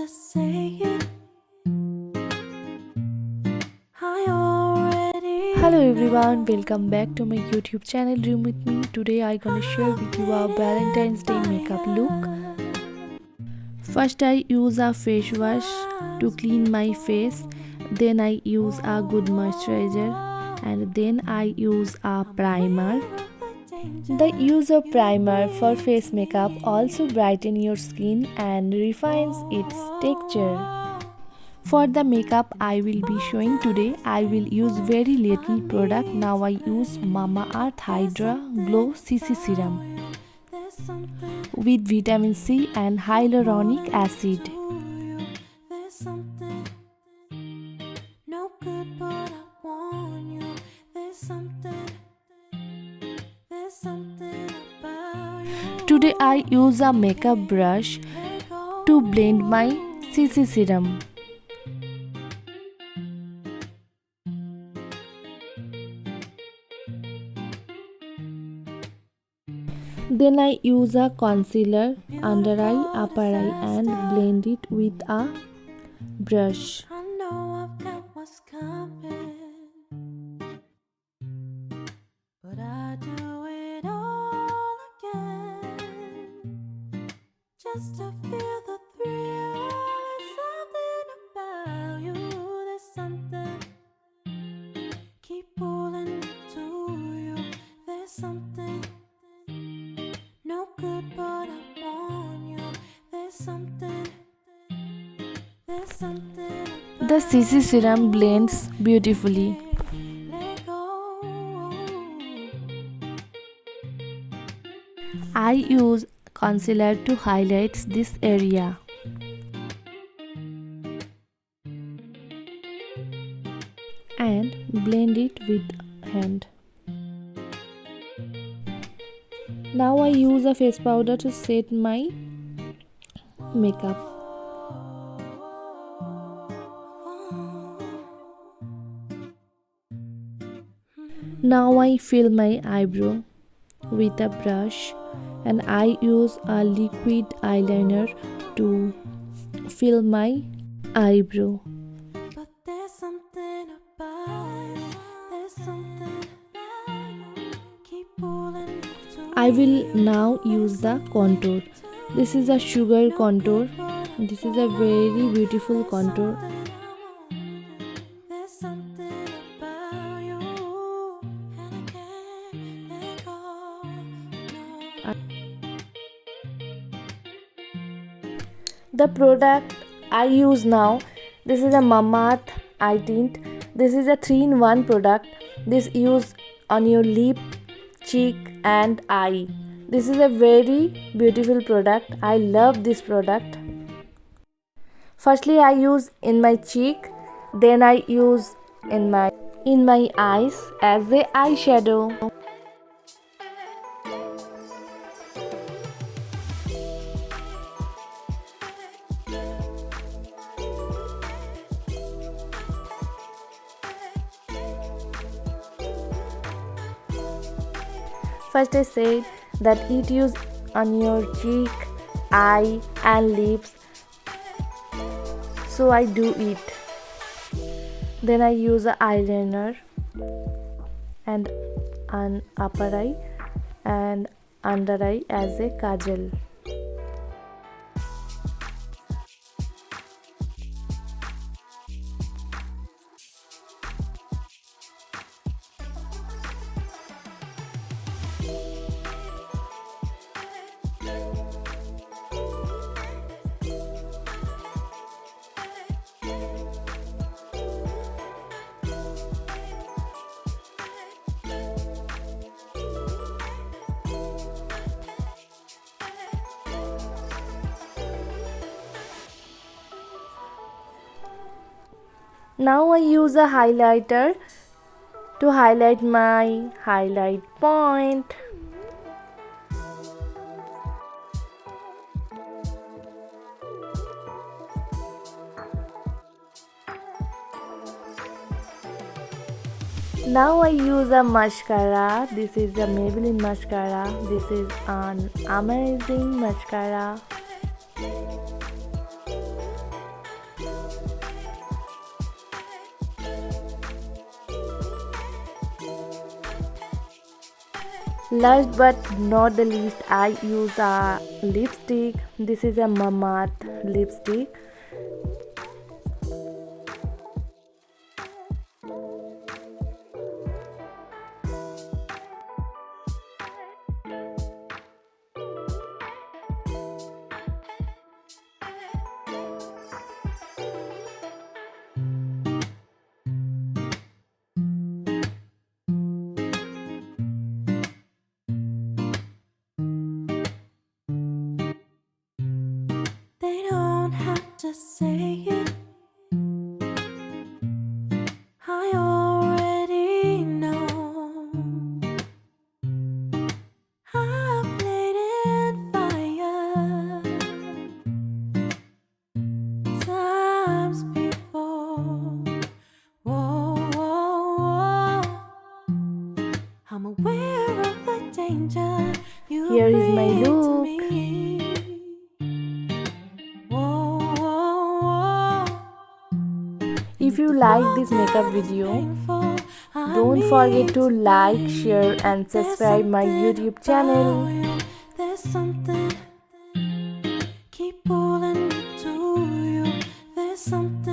just say it. I already Hello everyone, know. welcome back to my YouTube channel Dream With Me. Today I gonna share with you our Valentine's Day makeup look. First I use a face wash to clean my face. Then I use a good moisturizer. And then I use a primer. The use of primer for face makeup also brightens your skin and refines its texture. For the makeup I will be showing today, I will use very little product. Now I use MAMAEARTH Hydra Glow CC Serum There's something with vitamin C and hyaluronic acid. There's something no good, but I want you. There's something about you. Today I use a makeup brush Let go. to blend my CC serum. Then I use a concealer under eye, upper eye and blend it with a brush. I know I've got what's coming, but I do it all again just to feel the thrill. There's something about you. There's something keep pulling me to you. There's something no good, but I want you. There's something The CC serum blends beautifully. let go. I use concealer to highlight this area. And blend it with hand. Now I use a face powder to set my makeup. Now I fill my eyebrow with a brush and I use a liquid eyeliner to fill my eyebrow. But there's something about you. There's something keep pulling me to I will now use the contour. This is a sugar contour. This is a very beautiful contour. There's something about you, and I can't let go. No. The product I use now, this is a MAMAEARTH eye tint. This is a 3-in-1 product. This use on your lip, cheek and eye. This is a very beautiful product. I love this product. Firstly I use in my cheek, then I use in my eyes as the eyeshadow. First I said that it use on your cheek, eye and lips. So I do it. Then I use a eyeliner and an upper eye and under eye as a kajal. Now I use a highlighter to highlight my highlight point. Now I use a mascara. This is a Maybelline mascara. This is an amazing mascara. Last but not the least, I use a lipstick. This is a MAMAEARTH lipstick. They don't have to say it. I already know. I've played in fire times before. Whoa, whoa, whoa. I'm aware of the danger you Here is my bring to look. me. Whoa, whoa, whoa. If you like this makeup video, don't forget to like, share and subscribe my YouTube channel. There's something keep pulling to you. There's something